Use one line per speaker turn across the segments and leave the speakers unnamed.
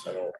So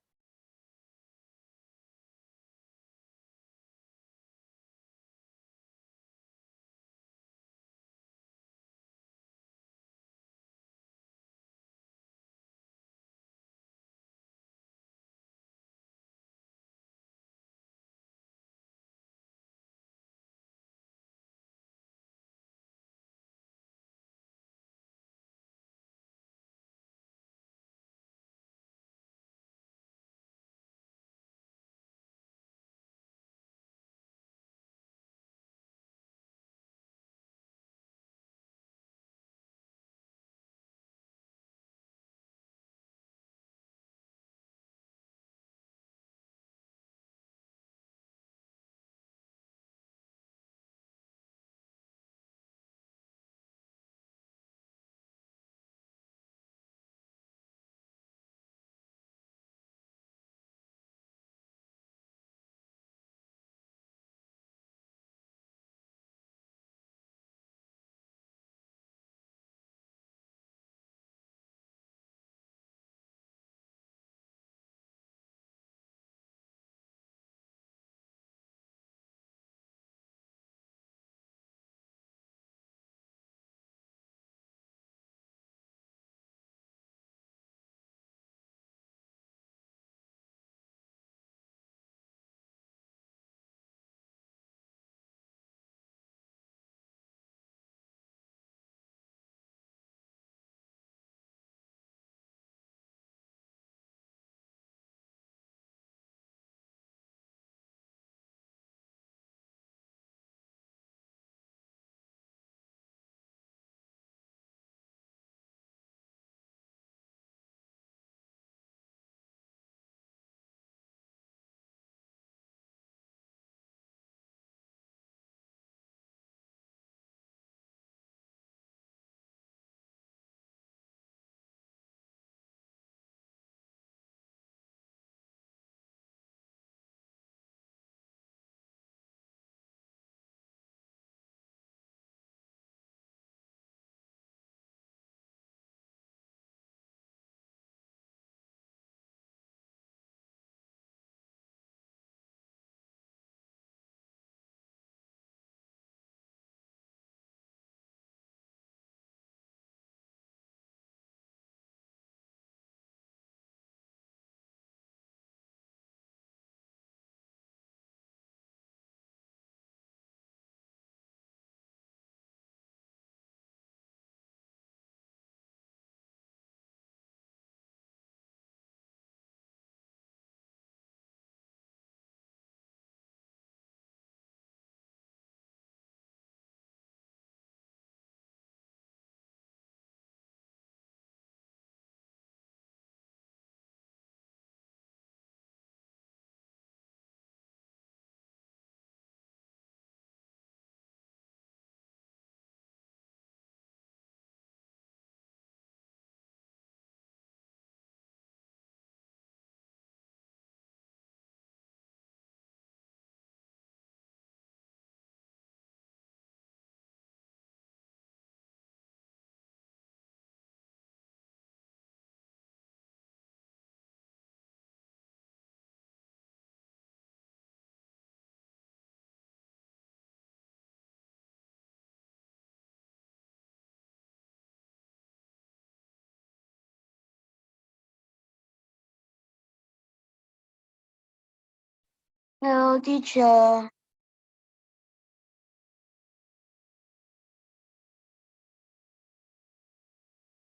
Hello, teacher.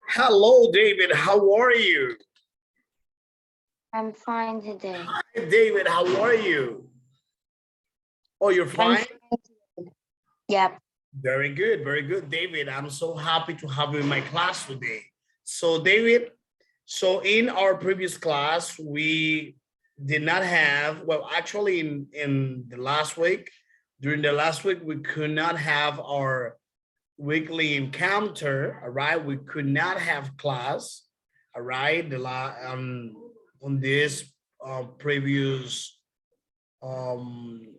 hello, David. How are you?
I'm fine today.
Hi, David. How are you? Oh, you're
I'm
fine?
fine. Yep.
Very good, David. I'm so happy to have you in my class today. So, David, so in our previous class, we did not have, well, actually in the last week, during the last week, we could not have our weekly encounter, all right? We could not have class, all right? On this previous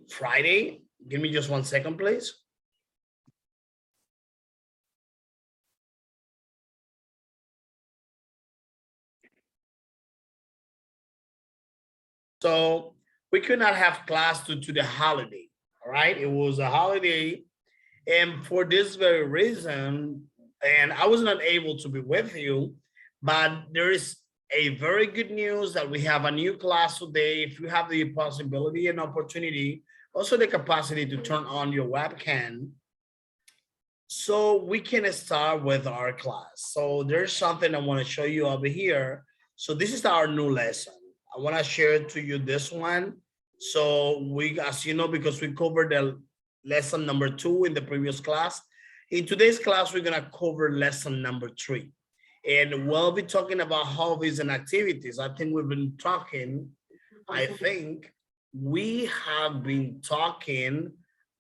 Friday. Give me just 1 second, please. So we could not have class due to the holiday. All right, it was a holiday, and for this very reason, and I was not able to be with you, but there is a very good news that we have a new class today. If you have the possibility and opportunity, also the capacity to turn on your webcam, so we can start with our class. So there's something I want to show you over here. So this is our new lesson. I want to share to you this one. So we, as you know, because we covered the lesson number 2 in the previous class, in today's class, we're going to cover lesson number 3. And we'll be talking about hobbies and activities. I think we've been talking, I think we have been talking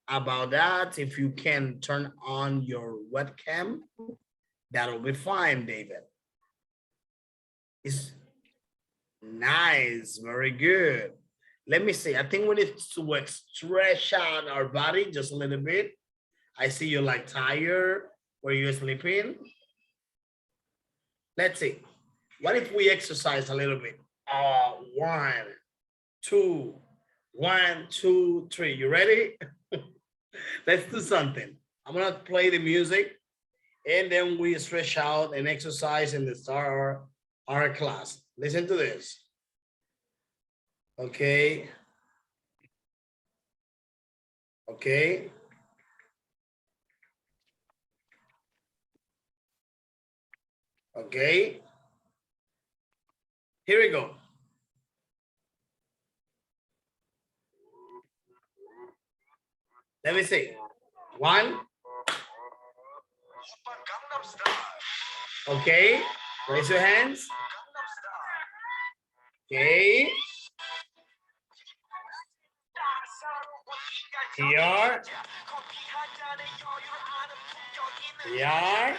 about that. If you can turn on your webcam, that'll be fine, David. It's nice, very good. Let me see. I think we need to stretch out our body just a little bit. I see you like tired. Were you sleeping? Let's see. What if we exercise a little bit? 1, 2, 1, 2, 3. You ready? Let's do something. I'm gonna play the music, and then we stretch out and exercise and start our class. Listen to this. Okay. Okay. Okay. Here we go. Let me see. 1. Okay. Raise your hands. Okay. Here. Here.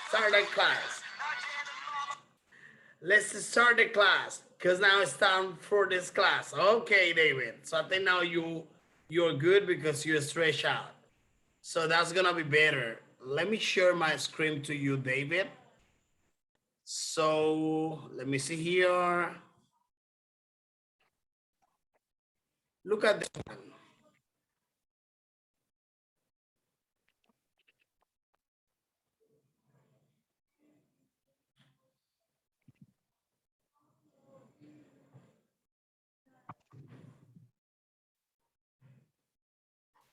Start the class. Let's start the class because now it's time for this class. Okay, David. So I think now you're good because you're stretched out. So that's gonna be better. Let me share my screen to you, David. So let me see here. Look at this one.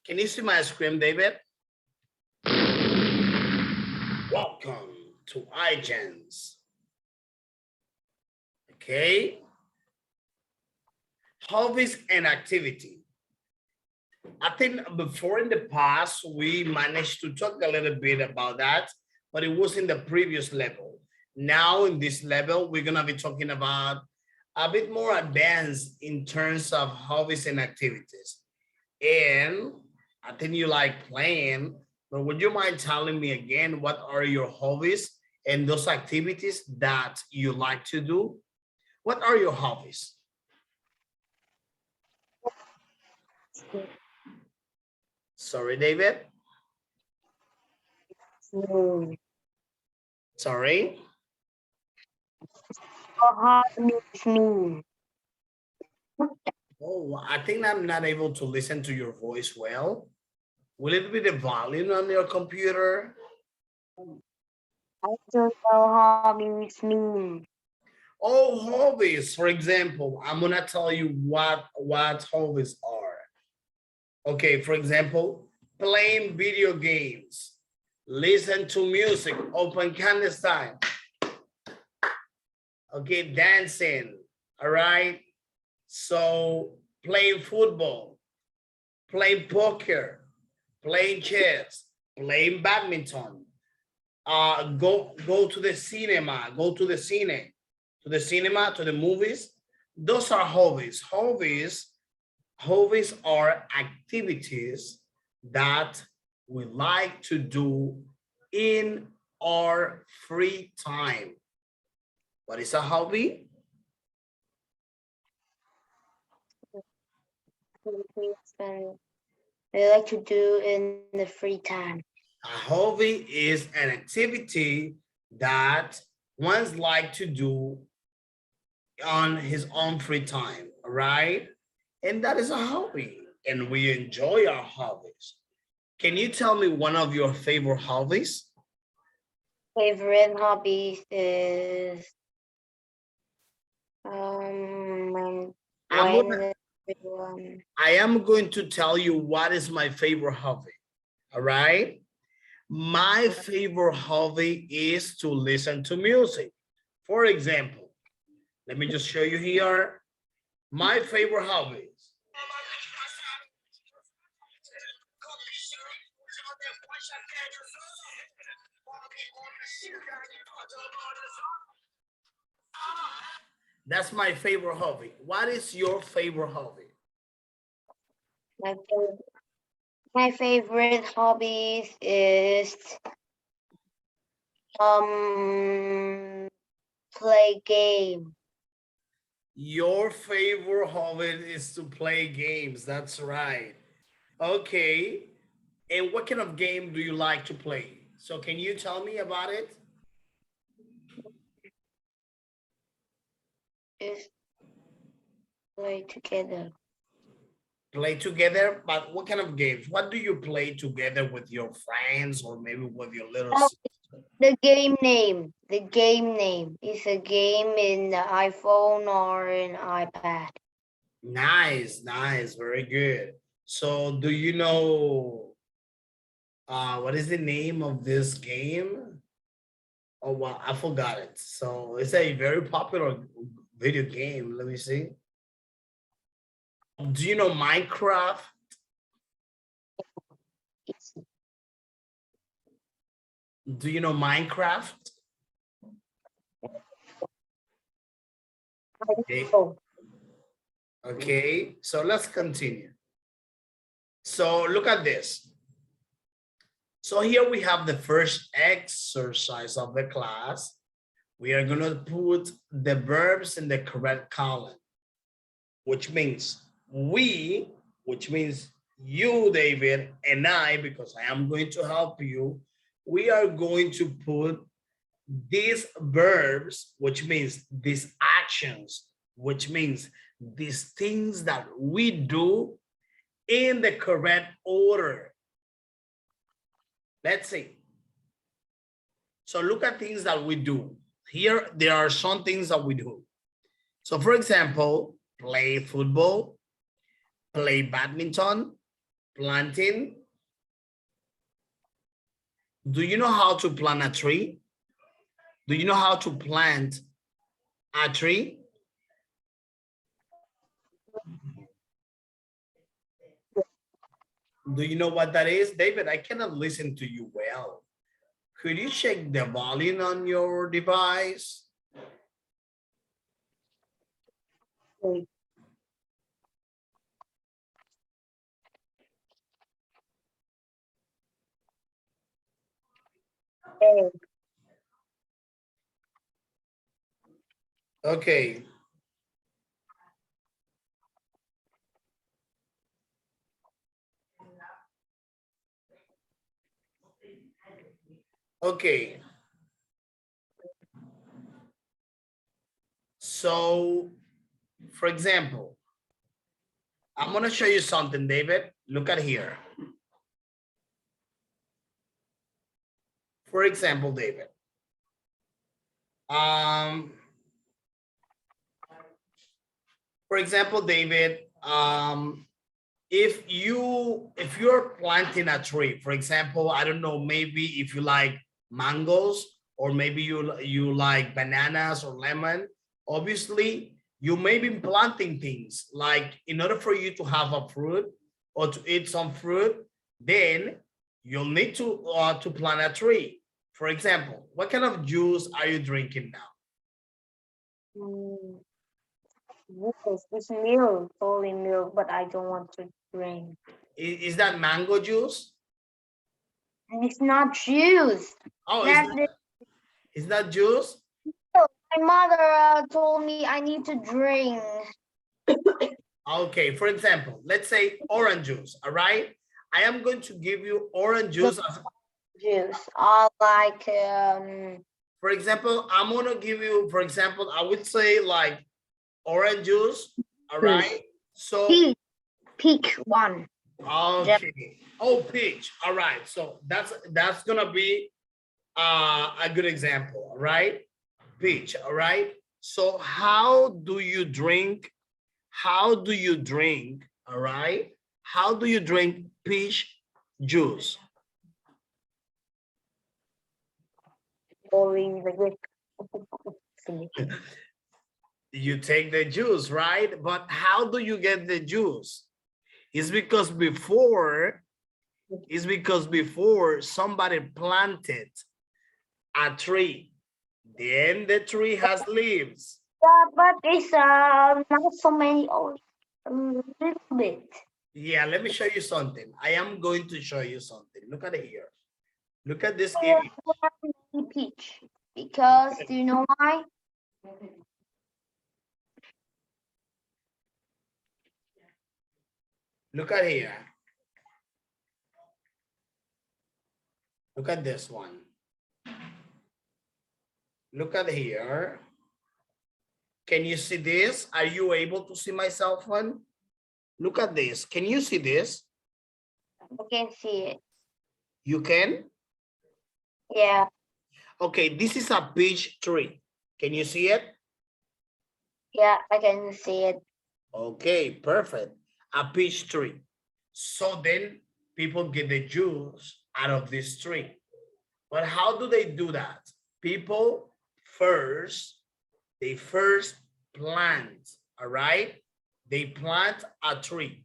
Can you see my screen, David? Welcome to iGens. Okay. Hobbies and activity. I think before in the past, we managed to talk a little bit about that, but it was in the previous level. Now in this level, we're gonna be talking about a bit more advanced in terms of hobbies and activities. And I think you like playing, but would you mind telling me again, what are your hobbies and those activities that you like to do? What are your hobbies? Sorry, David. Sorry.
Me.
Oh, I think I'm not able to listen to your voice well. Will it be the volume on your computer?
I don't know hobbies mean.
Oh, hobbies. For example, I'm gonna tell you what hobbies are. Okay, for example, playing video games, listen to music, open clandestine. Okay, dancing. All right. So playing football, playing poker, playing chess, playing badminton, go to the cinema, go to the cine, to the cinema, to the movies. Those are hobbies. Hobbies are activities that we like to do in our free time. What is a hobby?
They like to do in the free time.
A hobby is an activity that one's like to do on his own free time, right? And that is a hobby, and we enjoy our hobbies. Can you tell me one of your favorite hobbies?
Favorite hobbies is um
I'm gonna,
when um,
I am going to tell you what is my favorite hobby. All right. My favorite hobby is to listen to music. For example, let me just show you here my favorite hobbies. That's my favorite hobby. What is your favorite hobby?
my favorite, my favorite hobbies is play game.
Your favorite hobby is to play games. That's right. Okay. And what kind of game do you like to play? So can you tell me about it?
Just play together.
Play together, but what kind of games? What do you play together with your friends or maybe with your little
Oh,
sister?
the game name. The game name is a game in the iPhone or an iPad.
Nice, nice, very good. So do you know what is the name of this game? Oh well, I forgot it. So it's a very popular video game. Let me see. Do you know Minecraft?
It's
Do you know Minecraft? Okay,
oh,
okay. So let's continue. So look at this. So here we have the first exercise of the class. We are going to put the verbs in the correct column, which means we, which means you, David, and I, because I am going to help you, we are going to put these verbs, which means these actions, which means these things that we do in the correct order. Let's see. So look at things that we do. Here, there are some things that we do. So for example, play football, play badminton, planting. Do you know how to plant a tree? Do you know how to plant a tree? Do you know what that is? David, I cannot listen to you well. Could you check the volume on your device?
okay.
Okay. Okay. So, for example, I'm going to show you something, David. Look at here. For example, David. Um, for example, David, if you're planting a tree, for example, I don't know, maybe if you like mangoes or maybe you like bananas or lemon, obviously you may be planting things like in order for you to have a fruit or to eat some fruit, then you'll need to plant a tree. For example, what kind of juice are you drinking now?
Mm, yes, it's milk, only milk, but I don't want to drink.
Is that mango juice?
And it's not juice.
Oh,
That's the
is that juice?
milk. My mother told me I need to drink.
Okay, for example, let's say orange juice, all right? I am going to give you orange
The
juice
Juice. I like
For example, I'm gonna give you, for example, I would say like orange juice. All
juice.
right. So
Peach one.
okay. Oh, peach. All right. So that's gonna be a good example. All right. Peach. All right. So how do you drink? How do you drink? All right. How do you drink peach juice?
Pouring the good.
You take the juice, right? But how do you get the juice? It's because before somebody planted a tree. Then the tree has leaves.
Yeah, but it's not so many. Only a little bit.
Yeah, let me show you something. I am going to show you something. Look at it here. Look at this
Yeah,
image.
peach. Because do you know why?
Look at here. Look at this one. Look at here. Can you see this? Are you able to see my cell phone? Look at this. Can you see this?
I can see it.
You can?
Yeah.
Okay, this is a peach tree. Can you see it?
Yeah, I can see it.
Okay, perfect. A peach tree. So then people get the juice out of this tree. But how do they do that? People they first plant, all right? They plant a tree,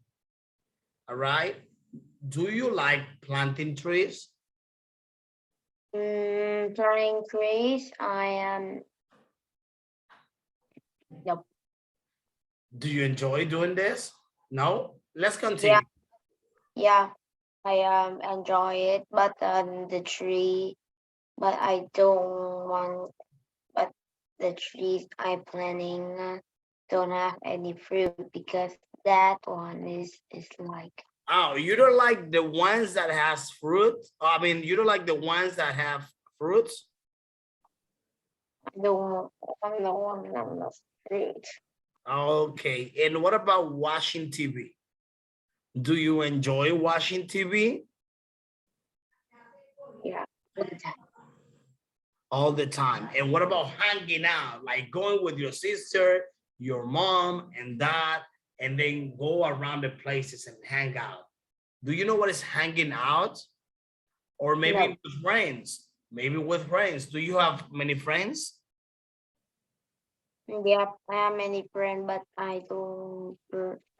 all right? Do you like planting trees?
Planting trees. I am. Nope.
Do you enjoy doing this? No? Let's
Yeah.
continue.
Yeah. I enjoy it, but the tree. But I don't want. But the trees I planning don't have any fruit because that one is like
Oh, you don't like the ones that has fruit? I mean, you don't like the ones that have fruits?
the one the one on the fruit.
Okay, and what about watching TV? Do you enjoy watching TV?
Yeah. All the time.
All the time. And what about hanging out, like going with your sister, your mom and dad, and then go around the places and hang out? Do you know what is hanging out? Or maybe
No.
with friends, maybe with friends. Do you have many friends?
Yeah, I have many friends, but I don't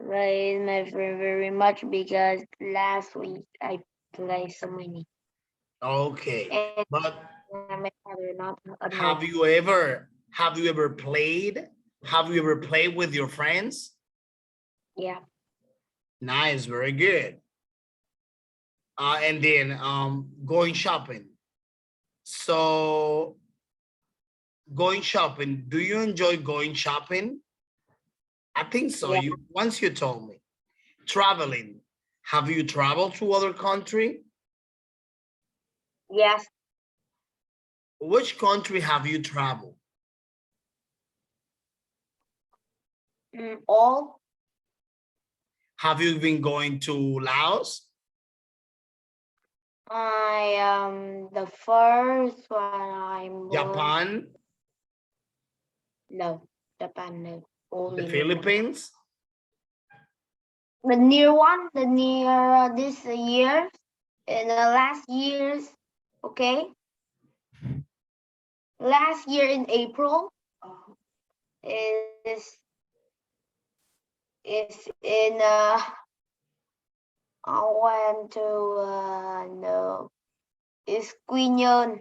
play my friend very much because last week I played so many.
Okay,
And
but
my father not enough.
have you ever played? Have you ever played with your friends?
Yeah.
Nice, very good. And then going shopping. So going shopping, do you enjoy going shopping? I think so.
Yeah.
You once you told me. Traveling. Have you traveled to other country?
Yes.
Which country have you traveled?
All.
Have you been going to Laos?
I the first one I'm going.
Japan?
No, Japan no.
The
Only no one.
Philippines?
The near one, the near this year, in the last years, okay. Last year in April is in I went to no, it's Quy Nhơn,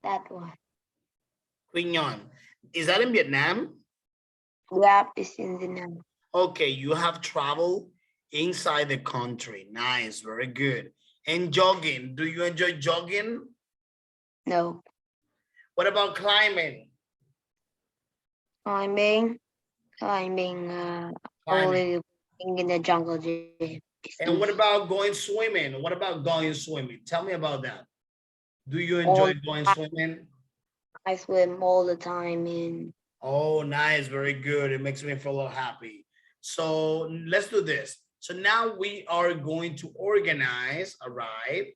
that one.
Quy Nhon. Is that in Vietnam?
Yep, it's in Vietnam.
Okay, you have traveled inside the country. Nice, very good. And jogging, do you enjoy jogging?
No,
What about climbing?
climbing,
Climbing.
only in the jungle gym. It's
And what
easy.
about going swimming? What about going swimming? Tell me about that. Do you
all
enjoy going swimming?
I swim all the time in.
Oh, nice. Very good. It makes me feel a little happy. So let's do this. So now we are going to organize, all right,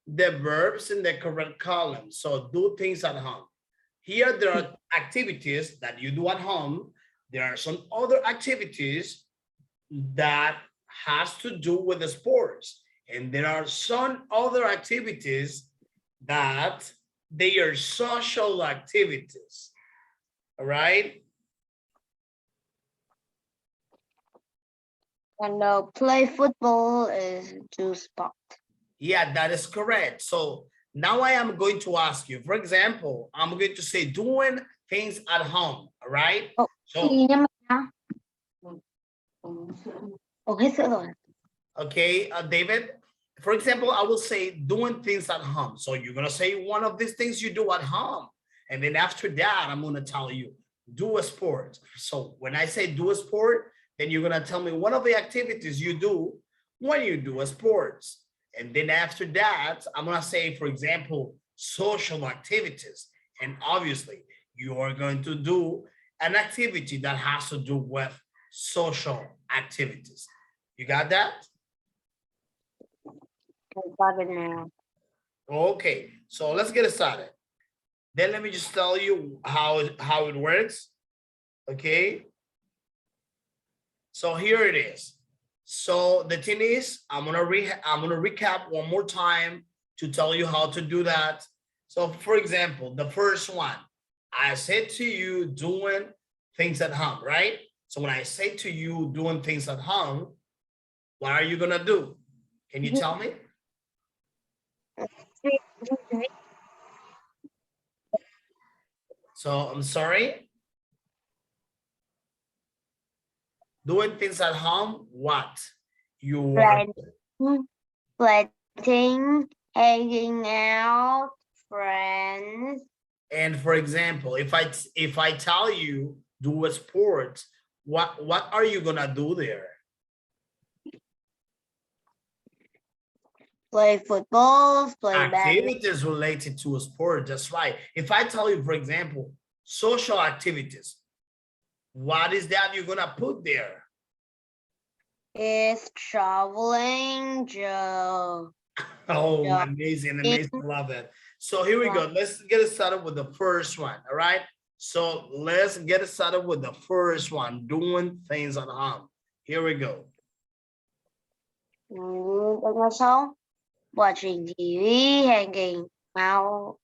the verbs in the correct column. So do things at home. Here there are activities that you do at home. There are some other activities that has to do with the sports. And there are some other activities that they are social activities. All right.
And play football is to sport.
Yeah, that is correct. So now I am going to ask you, for example, I'm going to say doing things at home. All right.
Oh,
So,
hết sữa rồi.
okay, David, for example, I will say doing things at home. So you're going to say one of these things you do at home. And then after that, I'm going to tell you, do a sport. So when I say do a sport, then you're going to tell me one of the activities you do when you do a sports. And then after that, I'm going to say, for example, social activities. And obviously, you are going to do an activity that has to do with social activities. You got that?
I got it now.
Okay, so let's get started. Then let me just tell you how it works. Okay. So here it is. So the thing is, I'm gonna recap one more time to tell you how to do that. So for example, the first one, I said to you doing things at home, right? So when I say to you doing things at home, what are you gonna do? Can you tell me? So I'm sorry. Doing things at home, what? You are
Planting, hanging out, friends.
and for example, if I tell you do a sport, what are you gonna do there?
Play football, play badminton.
Activities related to a sport, that's right. If I tell you, for example, social activities, what is that you're gonna put there?
Is traveling, Joe.
Oh,
Yeah.
amazing, amazing, love it. So here we go. Let's get started with the first one, all right? So let's get started with the first one, doing things at home. Here we go.
Nói sau, watching TV, hanging out,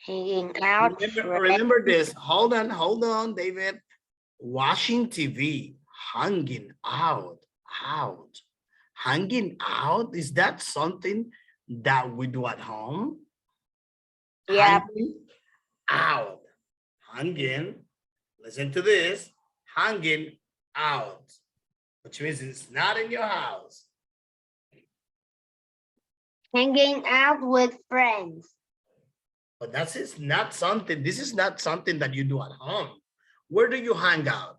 friends.
Remember this. Hold on, David. Watching TV, out. Hanging out, is that something that we do at home?
Yeah.
Hanging out. Hanging, listen to this, hanging out, which means it's not in your house.
Hanging out with friends.
But this is not something that you do at home. Where do you hang out?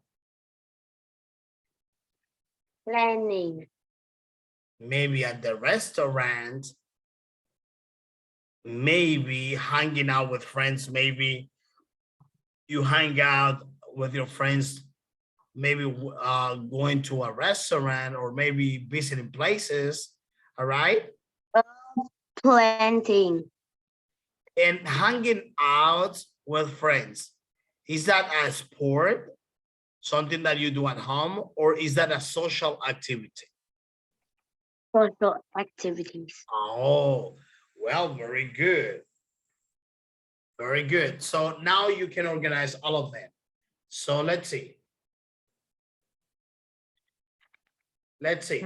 Planning.
Maybe at the restaurant, maybe hanging out with friends, maybe you hang out with your friends, maybe going to a restaurant or maybe visiting places, all right?
Planting.
And hanging out with friends, is that a sport, something that you do at home, or is that a social activity?
Social activities.
Oh, well, very good. Very good. So now you can organize all of them. So let's see. Let's see.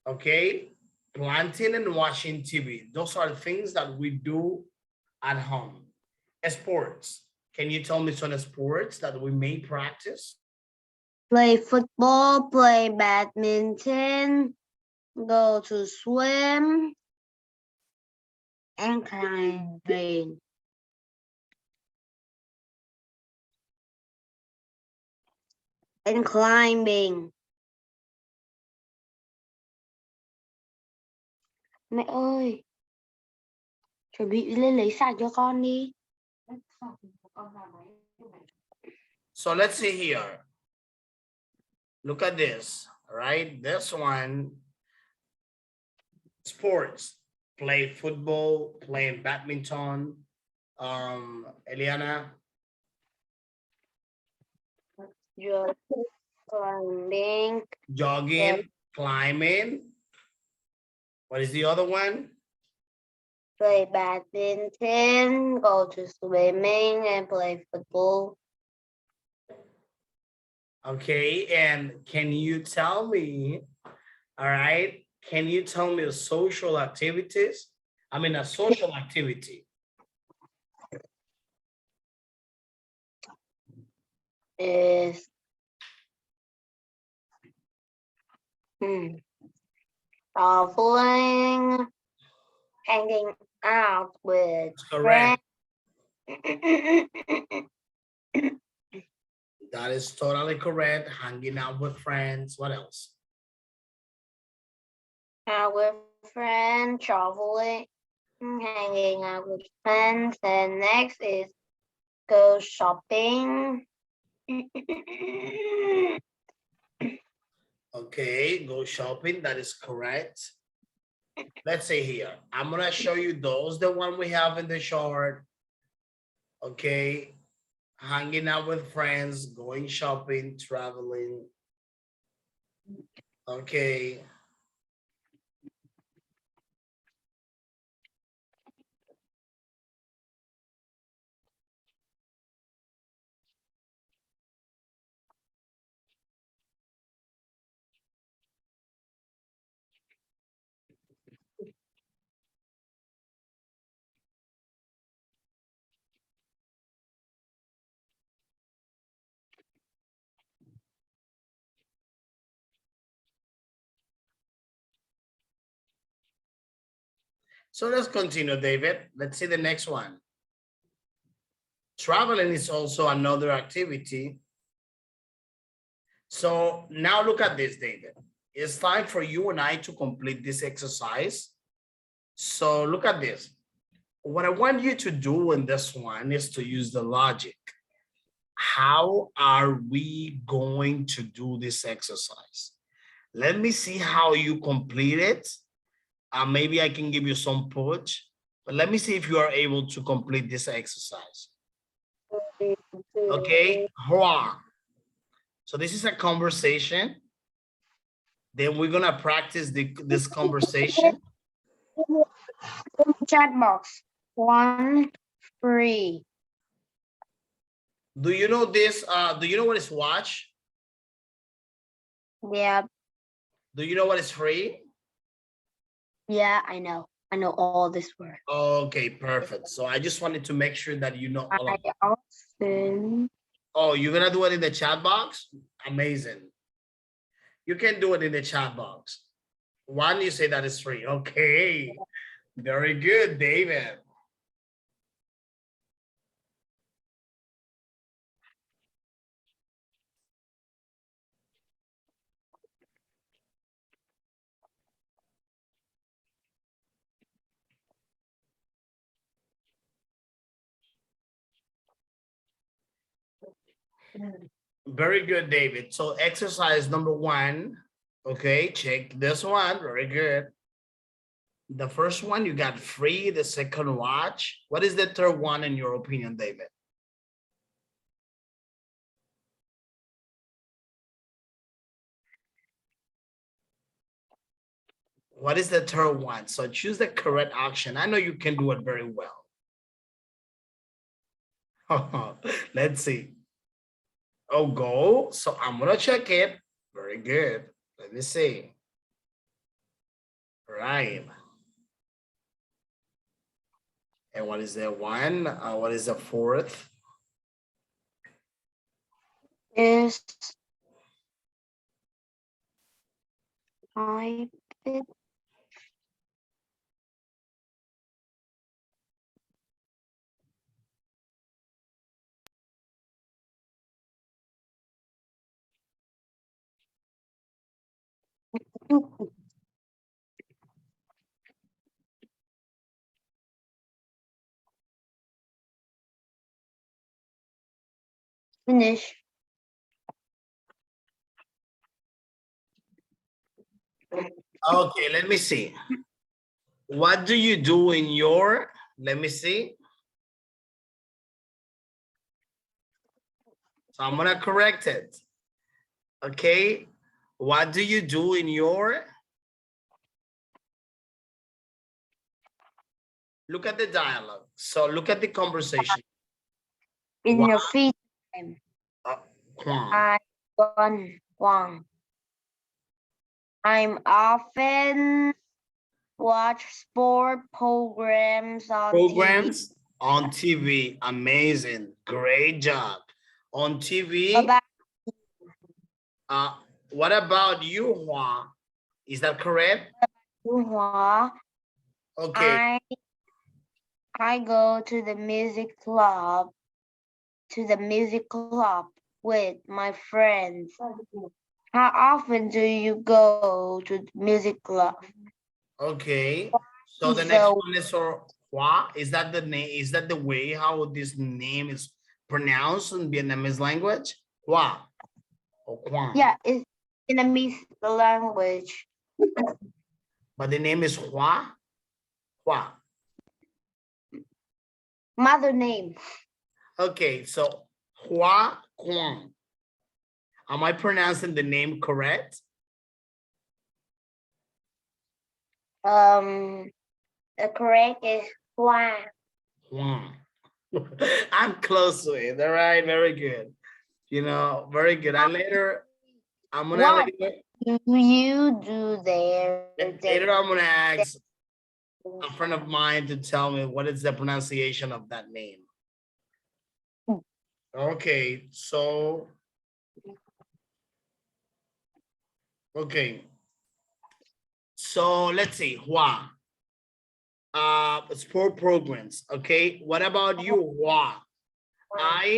Okay. Planting and watching TV. Those are things that we do at home. Sports. Can you tell me some sports that we may practice?
Play football, play badminton, go to swim, and climbing. And climbing. Mẹ ơi, chuẩn bị lên lấy sạc cho con đi.
So let's see here. Look at this, all right? This one, sports, play football, playing badminton. Eliana,
Just climbing,
jogging, climbing. What is the other one?
play badminton, go to swimming, and play football.
Okay, and can you tell me, all right, can you tell me the social activities? I mean, a social activity.
Is traveling, hanging out with friends.
Correct. That is totally correct. Hanging out with friends. What else?
Out with friends, traveling, hanging out with friends, and next is go shopping.
Okay, go shopping. That is correct. Let's see here. I'm gonna show you those, the one we have in the chart. Okay, hanging out with friends, going shopping, traveling. Okay. So let's continue, David. Let's see the next one. Traveling is also another activity. So now look at this, David. It's time for you and I to complete this exercise. So look at this. What I want you to do in this one is to use the logic. How are we going to do this exercise? Let me see how you complete it. Maybe I can give you some push, but let me see if you are able to complete this exercise. Okay, Hua. So this is a conversation. Then we're gonna practice this conversation.
Chat box 1 free.
Do you know this? Do you know what is watch?
Yeah,
Do you know what is free?
yeah, I know. I know all this word.
Okay, perfect. So I just wanted to make sure that you know all of it.
Often.
Oh, you're gonna do it in the chat box? Amazing. You can do it in the chat box. One, you say that is free. Okay, very good, David. Very good, David. So exercise number 1. Okay, check this one. Very good. The first one, you got free. The second, watch. What is the third one in your opinion, David? What is the third one? So choose the correct option. I know you can do it very well. Let's see. Oh, go. So I'm gonna check it. Very good. Let me see. Right. And what is the one? What is the fourth?
Is I it. Finish.
Okay, let me see. What do you do in your, let me see. So I'm gonna correct it. Okay, what do you do in your, look at the dialogue. So look at the conversation.
In
What?
your free time, I want. I'm often watch sport programs on TV.
Programs on TV. Amazing. Great job. On TV.
About
What about you, Juan? Is that correct?
Hua,
Okay.
I go to the music club with my friends. How often do you go to the music club?
Okay. So the next
So
one is for Hua. Is that the name? Is that the way how this name is pronounced in Vietnamese language? Hua or Quan.
yeah, it's Vietnamese language.
But the name is Hua. Hua.
Mother name.
Okay. So Hua Quan. Am I pronouncing the name correct?
The correct is Hoa.
Juan. I'm close to it. All right, very good. You know, very good. I'm gonna
What do you do there?
later I'm gonna ask a friend of mine to tell me what is the pronunciation of that name. Okay, so okay. So let's see, Hua. Sport programs. Okay. What about you, Hua?
Hoa.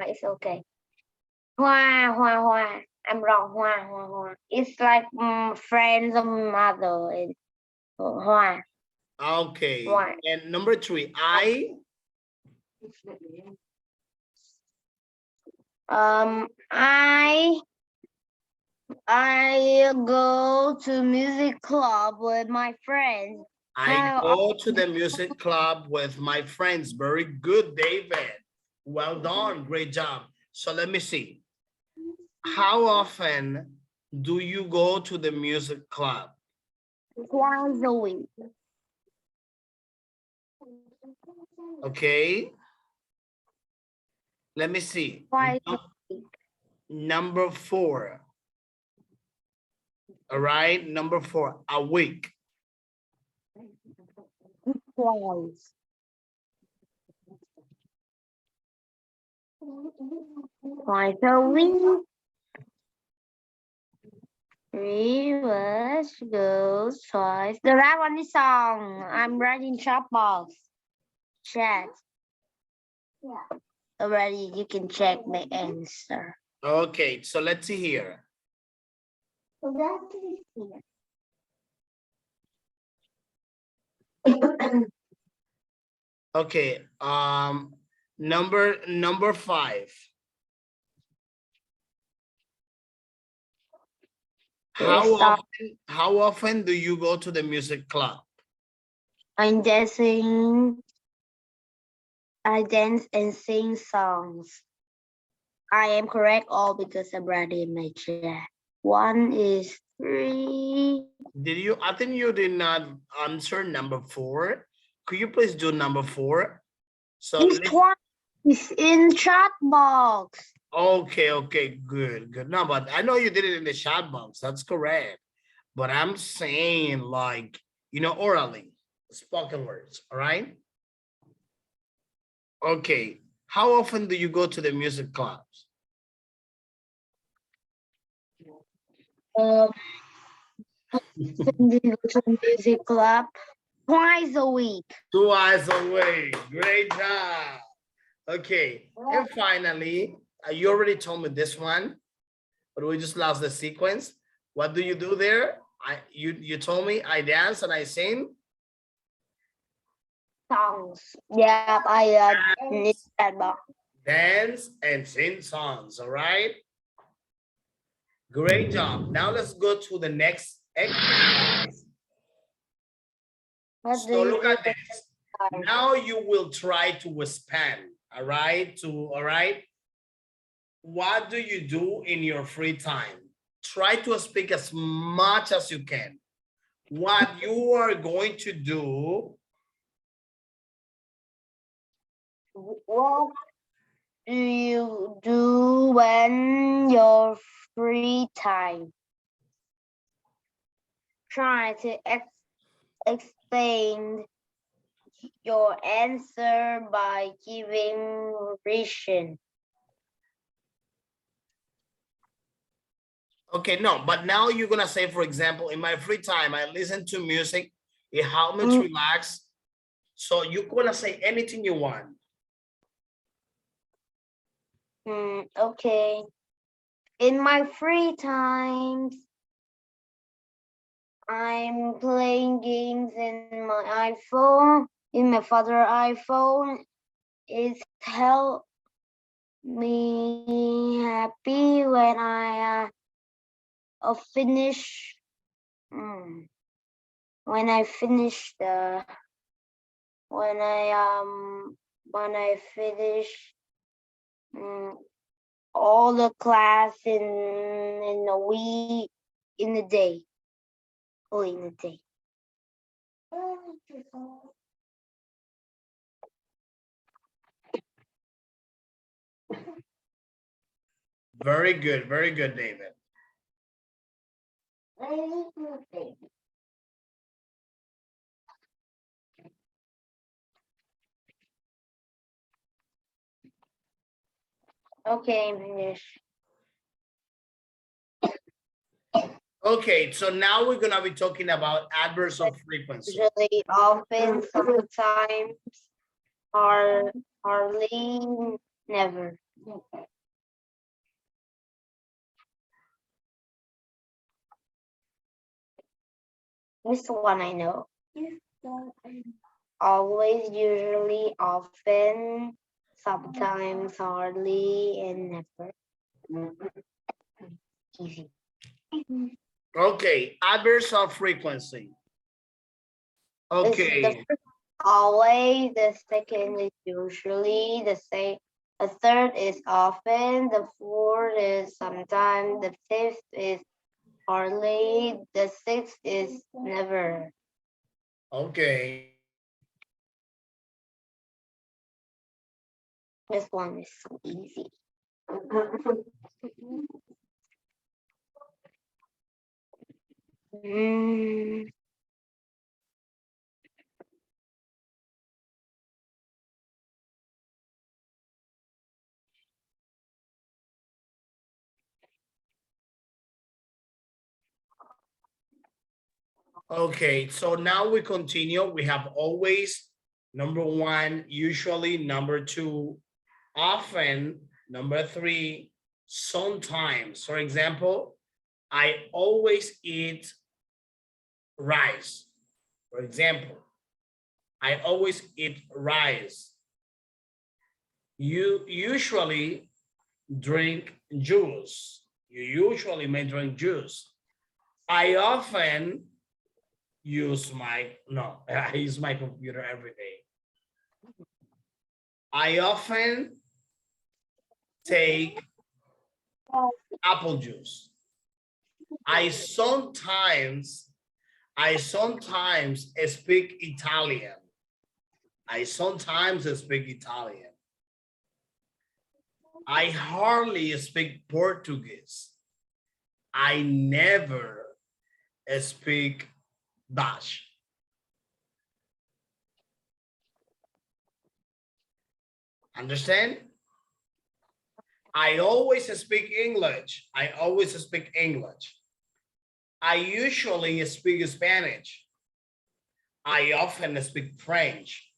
It's okay. Hoa. I'm wrong. Hoa. It's like friends of mother and Hoa.
Okay.
Hoa.
And number 3,
I go to music club with my friends.
I go to the music club with my friends. Very good, David. Well done. Great job. So let me see. How often do you go to the music club?
Twice a week.
Okay. Let me see.
Twice a week.
Number 4. All right. Number 4, a week.
Twice. Twice a week. 3 was goes twice. The right one is song. I'm writing chat box. Chat. Yeah. Already, you can check my answer.
Okay. So let's see here.
So that is here.
Okay. Number 5. How often do you go to the music club?
I'm dancing. I dance and sing songs. I am correct all because I'm ready in my chat. 1 is 3.
Did you? I think you did not answer number 4. Could you please do number 4? So
It's in chat box.
okay, good. No, but I know you did it in the chat box. That's correct. But I'm saying like, orally, spoken words, all right? Okay. How often do you go to the music clubs?
Go to the music club twice a week.
Twice a week. Great job. Okay. And finally, you already told me this one, but we just lost the sequence. What do you do there? You told me I dance and I sing.
songs. Yeah, I need that box.
Dance and sing songs, all right? Great job. Now let's go to the next exercise.
What do
So
you
look
do
at this. Now you will try to expand, all right? All right? What do you do in your free time? Try to speak as much as you can. What you are going to do.
What do you do when your free time? Try to explain your answer by giving reason.
Okay, no, but now you're gonna say, for example, in my free time, I listen to music, it helps me to relax. So you're gonna say anything you want.
Okay. In my free times, I'm playing games in my iPhone. In my father's iPhone, it help me happy when I finish. When I finish the when I finish all the class in a week in a day. Oh, in a day.
Very good, David.
Okay, finish.
Okay, so now we're gonna be talking about adverbs of frequency.
Usually, often, sometimes, hardly, never. This one I know. Always, usually, often, sometimes, hardly, and never. Easy.
Okay, adverbs of frequency. Okay.
The first always, the second is usually, the third is often, the fourth is sometimes, the fifth is hardly, the sixth is never.
Okay.
This one is so easy.
Okay, so now we continue. We have always, number one, usually, number two, often, number three, sometimes. For example, I always eat rice. For example, I always eat rice. You usually drink juice. You usually may drink juice. I often use I use my computer every day. I often take apple juice. I sometimes speak Italian. I sometimes speak Italian. I hardly speak Portuguese. I never speak Dutch. Understand? I always speak English. I always speak English. I usually speak Spanish. I often speak French.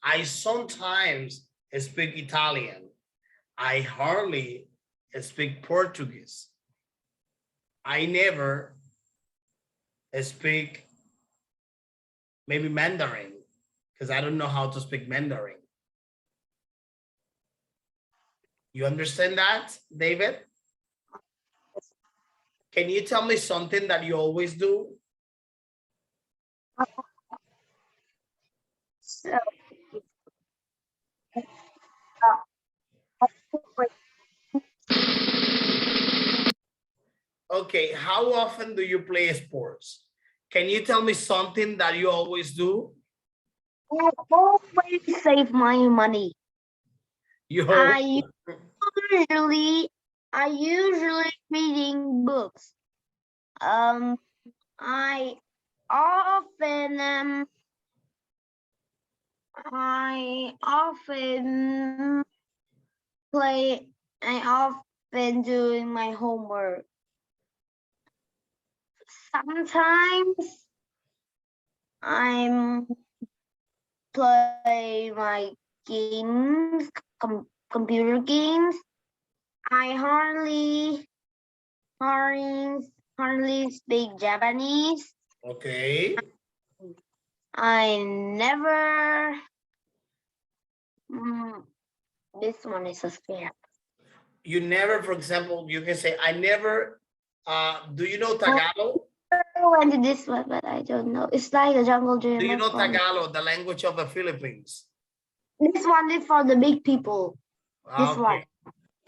I sometimes speak Italian. I hardly speak Portuguese. I never speak maybe Mandarin. because I don't know how to speak Mandarin. You understand that, David? Can you tell me something that you always do?
So,
Okay, how often do you play sports? Can you tell me something that you always do?
I always save my money.
You
usually I usually reading books. Um, I often play. I often doing my homework. Sometimes I'm play my games, computer games. I hardly speak Japanese.
okay.
I never. This one is so scary.
You never, for example, you can say, I never, do you know Tagalog?
I went to this one, but I don't know. It's like a jungle gym.
Do you know Tagalog, the language of the Philippines?
This one is for the big people. This one.
Okay.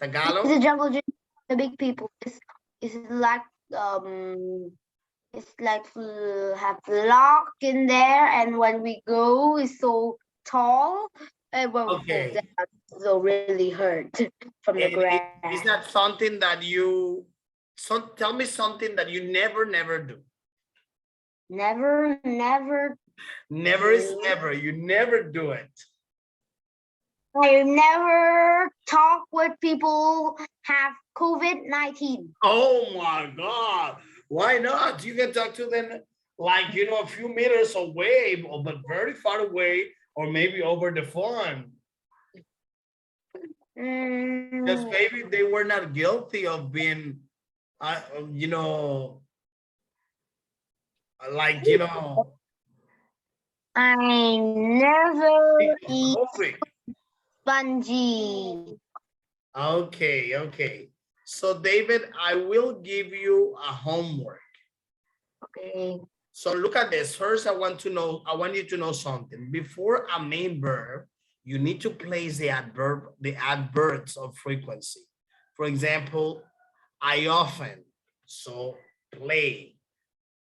Tagalog?
It's a jungle gym for the big people. It's like it's like have lock in there, and when we go, it's so tall, and when we fall
Okay.
down, so really hurt from the
And
grass.
is that something that you, so tell me something that you never do.
Never
Never is never, you never do it.
I never talk with people have COVID-19.
Oh my God. Why not? You can talk to them like, you know, a few meters away, but very far away, or maybe over the phone. Because maybe they were not guilty of being, you know, like, you know,
I never eat
COVID.
spongy.
Okay, okay. So David, I will give you a homework.
Okay.
So look at this. First, I want you to know something. Before a main verb, you need to place the adverbs of frequency. For example, I often, so play.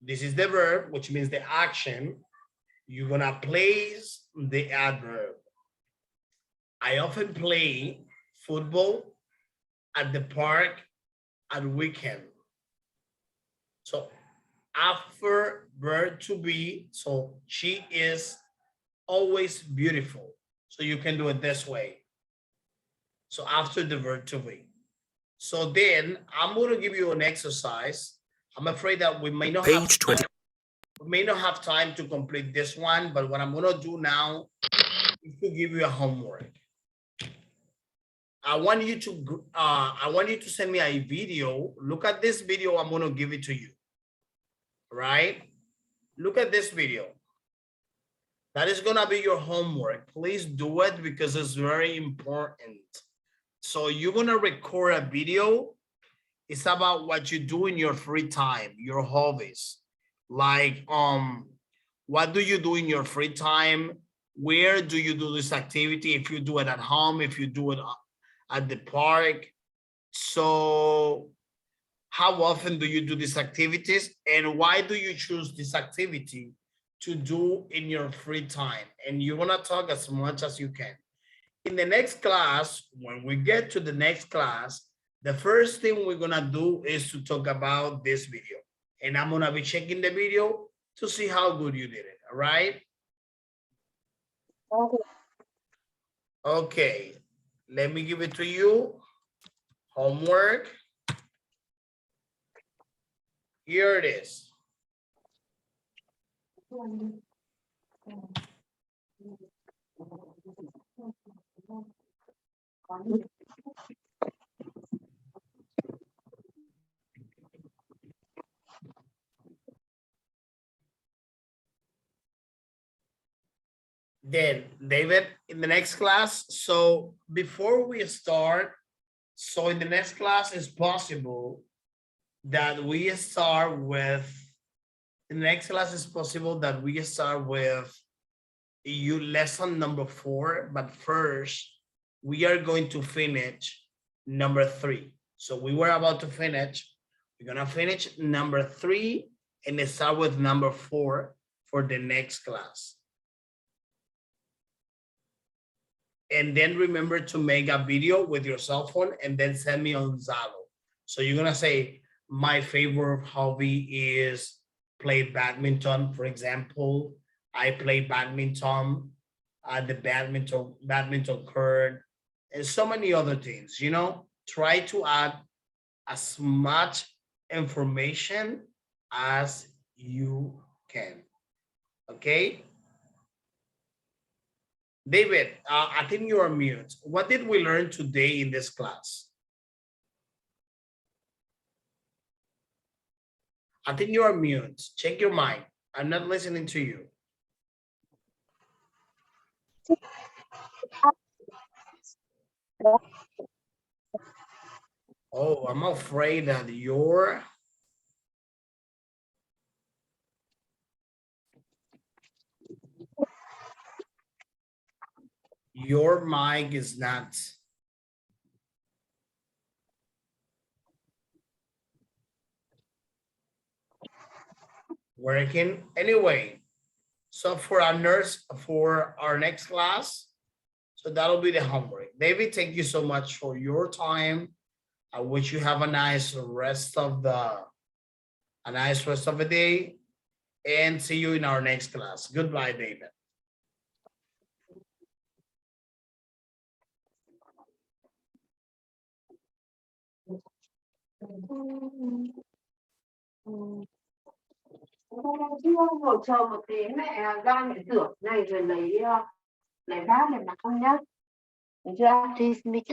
This is the verb, which means the action. You're gonna place the adverb. I often play football at the park at weekend. So after verb to be, so she is always beautiful. So you can do it this way. So after the verb to be. So then I'm going to give you an exercise. I'm afraid that we may not have time, we may not have time to complete this one, but what I'm going to do now is to give you a homework. I want you to send me a video. Look at this video. I'm going to give it to you. Right? Look at this video. That is going to be your homework. Please do it because it's very important. So you're going to record a video. It's about what you do in your free time, your hobbies. Like, what do you do in your free time? Where do you do this activity? If you do it at home, if you do it at the park. So how often do you do these activities? And why do you choose this activity to do in your free time? And you want to talk as much as you can. In the next class, when we get to the next class, the first thing we're going to do is to talk about this video. And I'm going to be checking the video to see how good you did it. All right?
Okay.
Okay. Let me give it to you. Homework. Here it is. Then David, in the next class, so before we start, so in the next class it's possible that we start with, in the next class it's possible that we start with you lesson number 4, but first we are going to finish number 3. So we were about to finish, we're gonna finish number 3 and start with number 4 for the next class. And then remember to make a video with your cell phone and then send me on Zalo. So you're gonna say, my favorite hobby is play badminton, for example. I play badminton, the badminton court, and so many other things, you know. Try to add as much information as you can, okay? David, I think you are mute. What did we learn today in this class? I think you are mute. Check your mic. I'm not listening to you. Oh, I'm afraid that your mic is not working. Anyway, so for our next class, so that'll be the homework. David, thank you so much for your time. I wish you have a nice rest of the day, and see you in our next class. Goodbye, David.
Ngồi chờ một tí mẹ ra để rửa này rồi lấy bát để mà không nhá. Được chưa? Please meet